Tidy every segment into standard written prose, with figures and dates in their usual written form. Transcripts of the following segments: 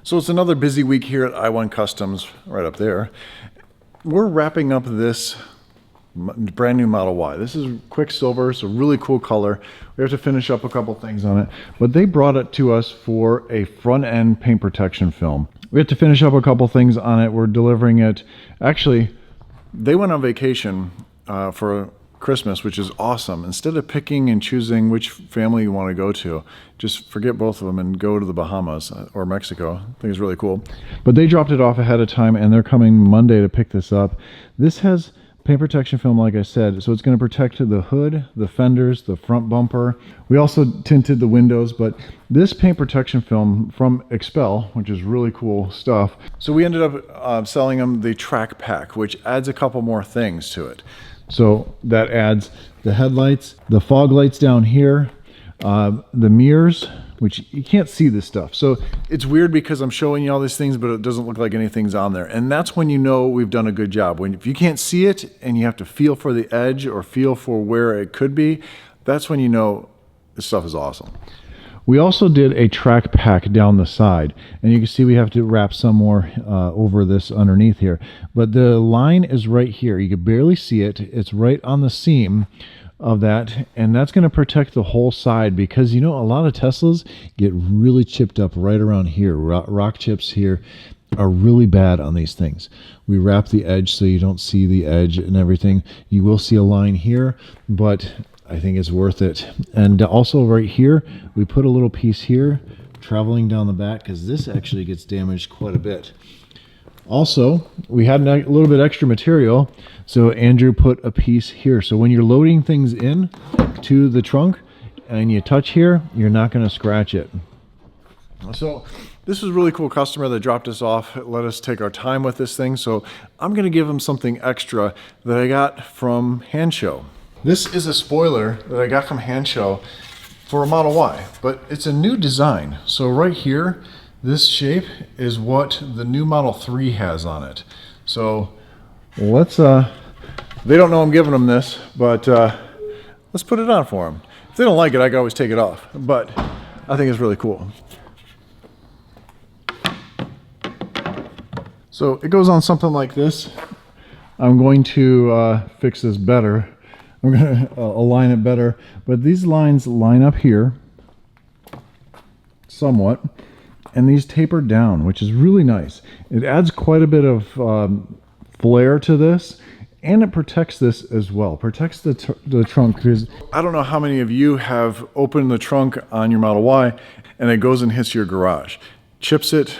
So it's another busy week here at I1 Customs, right up there. We're wrapping up this brand new Model Y. This is Quicksilver. It's a really cool color. We have to finish up a couple things on it, but they brought it to us for a front end paint protection film. We have to finish up a couple things on it. We're delivering it. Actually, they went on vacation for Christmas, which is awesome. Instead of picking and choosing which family you want to go to, just forget both of them and go to the Bahamas or Mexico. I think it's really cool. But they dropped it off ahead of time and they're coming Monday to pick this up. This has paint protection film, like I said, so it's going to protect the hood, the fenders, the front bumper. We also tinted the windows, but this paint protection film from Expel, which is really cool stuff. So we ended up selling them the track pack, which adds a couple more things to it. So that adds the headlights, the fog lights down here, the mirrors, which you can't see this stuff. So it's weird because I'm showing you all these things, but it doesn't look like anything's on there. And that's when you know we've done a good job. If you can't see it and you have to feel for the edge or feel for where it could be, that's when you know this stuff is awesome. We also did a track pack down the side, and you can see we have to wrap some more over this underneath here. But the line is right here. You can barely see it. It's right on the seam of that, and that's going to protect the whole side because, you know, a lot of Teslas get really chipped up right around here. Rock chips here are really bad on these things. We wrap the edge so you don't see the edge and everything. You will see a line here, but I think it's worth it. And also right here, we put a little piece here traveling down the back because this actually gets damaged quite a bit. Also, we had a little bit extra material, so Andrew put a piece here. So when you're loading things in to the trunk and you touch here, you're not going to scratch it. So this was a really cool customer that dropped us off, let us take our time with this thing. So I'm going to give them something extra that I got from Hand Show. This is a spoiler that I got from Hand Show for a Model Y, but it's a new design. So right here, this shape is what the new Model 3 has on it. So let's, they don't know I'm giving them this, but let's put it on for them. If they don't like it, I can always take it off, but I think it's really cool. So it goes on something like this. I'm going to fix this better. I'm going to align it better, but these lines line up here somewhat, and these taper down, which is really nice. It adds quite a bit of flair to this, and it protects this as well. Protects the trunk, because I don't know how many of you have opened the trunk on your Model Y and it goes and hits your garage. Chips it,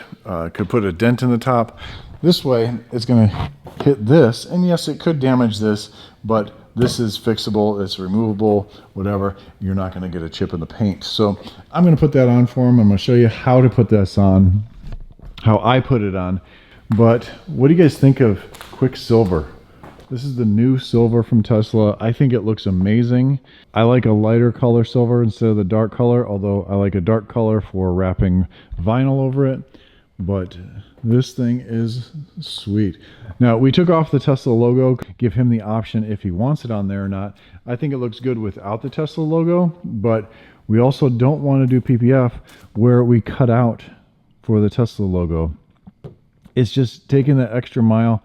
could put a dent in the top. This way, it's going to hit this, and yes, it could damage this, but this is fixable, it's removable, whatever. You're not going to get a chip in the paint. So I'm going to put that on for him. I'm going to show you how to put this on, how I put it on. But what do you guys think of Quicksilver? This is the new silver from Tesla. I think it looks amazing. I like a lighter color silver instead of the dark color, although I like a dark color for wrapping vinyl over it. But this thing is sweet. Now, we took off the Tesla logo, give him the option if he wants it on there or not. I think it looks good without the Tesla logo, but we also don't want to do PPF where we cut out for the Tesla logo. It's just taking that extra mile,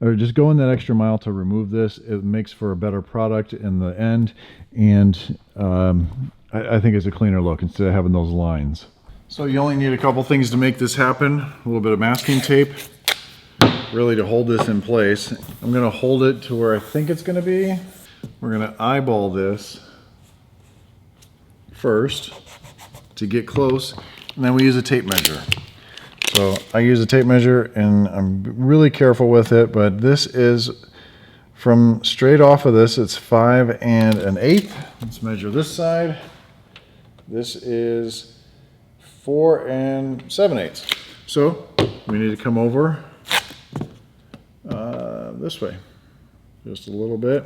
or just going that extra mile to remove this. It makes for a better product in the end, and I think it's a cleaner look instead of having those lines. So you only need a couple things to make this happen. A little bit of masking tape, really to hold this in place. I'm gonna hold it to where I think it's gonna be. We're gonna eyeball this first to get close, and then we use a tape measure. So I use a tape measure and I'm really careful with it, but this is from straight off of this, it's 5 1/8. Let's measure this side. This is 4 7/8. So we need to come over this way, just a little bit.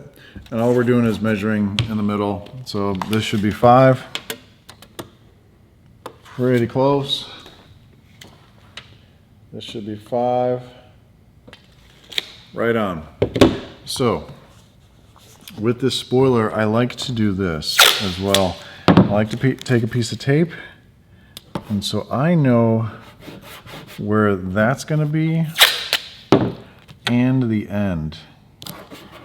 And all we're doing is measuring in the middle. So this should be 5. Pretty close. This should be 5. Right on. So with this spoiler, I like to do this as well. I like to take a piece of tape, and so I know where that's gonna be and the end.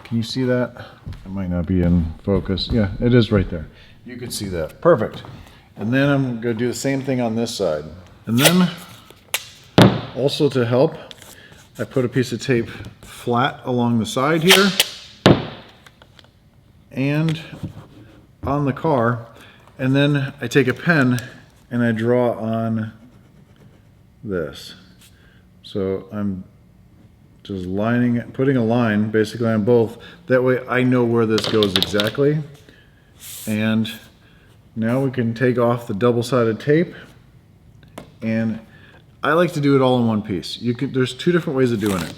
Can you see that? It might not be in focus. Yeah, it is right there. You can see that. Perfect. And then I'm gonna do the same thing on this side. And then also to help, I put a piece of tape flat along the side here and on the car. And then I take a pen and I draw on this. So I'm just putting a line basically on both. That way I know where this goes exactly. And now we can take off the double-sided tape, and I like to do it all in one piece. There's two different ways of doing it.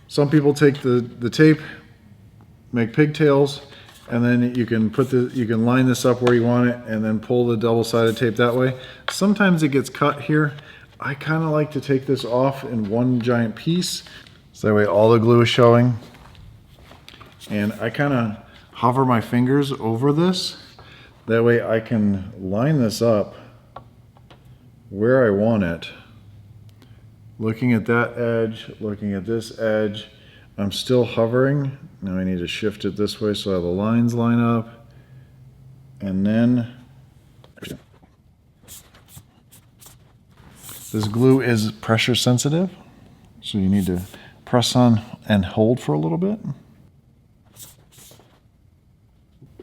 Some people take the tape, make pigtails, and then you can line this up where you want it and then pull the double-sided tape that way. Sometimes it gets cut here. I kind of like to take this off in one giant piece, so that way all the glue is showing. And I kind of hover my fingers over this. That way I can line this up where I want it. Looking at that edge, looking at this edge. I'm still hovering. Now I need to shift it this way so the lines line up. And then this glue is pressure sensitive, so you need to press on and hold for a little bit.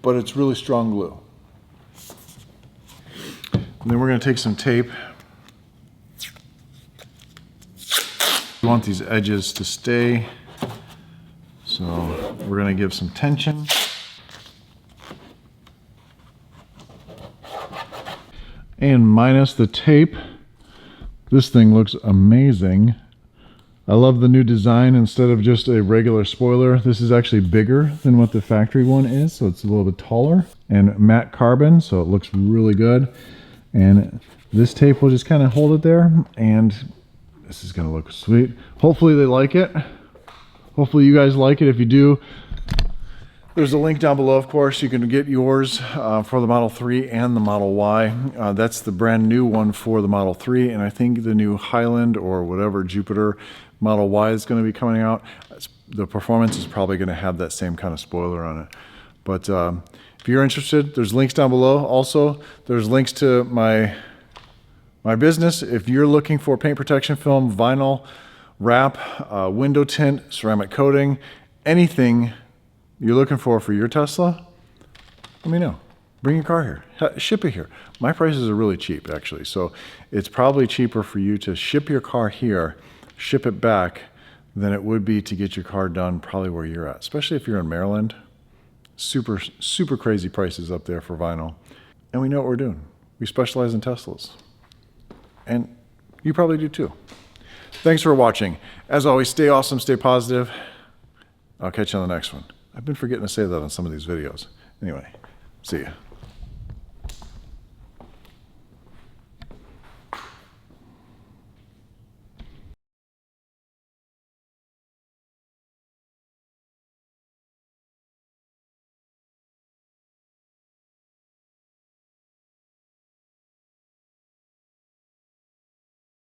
But it's really strong glue. And then we're going to take some tape. We want these edges to stay, so we're going to give some tension. And minus the tape, this thing looks amazing. I love the new design. Instead of just a regular spoiler, this is actually bigger than what the factory one is, so it's a little bit taller, and matte carbon, so it looks really good. And this tape will just kind of hold it there, and this is going to look sweet. Hopefully they like it. Hopefully you guys like it. If you do, there's a link down below, of course. You can get yours for the Model 3 and the Model Y. That's the brand new one for the Model 3, and I think the new Highland or whatever Jupiter Model Y is going to be coming out. The performance is probably going to have that same kind of spoiler on it. But if you're interested, there's links down below. Also, there's links to my business. If you're looking for paint protection film, vinyl, wrap, window tint, ceramic coating, anything you're looking for your Tesla, let me know. Bring your car here. Ship it here. My prices are really cheap, actually. So it's probably cheaper for you to ship your car here, ship it back, than it would be to get your car done probably where you're at, especially if you're in Maryland. Super, super crazy prices up there for vinyl. And we know what we're doing. We specialize in Teslas. And you probably do too. Thanks for watching. As always, stay awesome, stay positive. I'll catch you on the next one. I've been forgetting to say that on some of these videos. Anyway, see ya.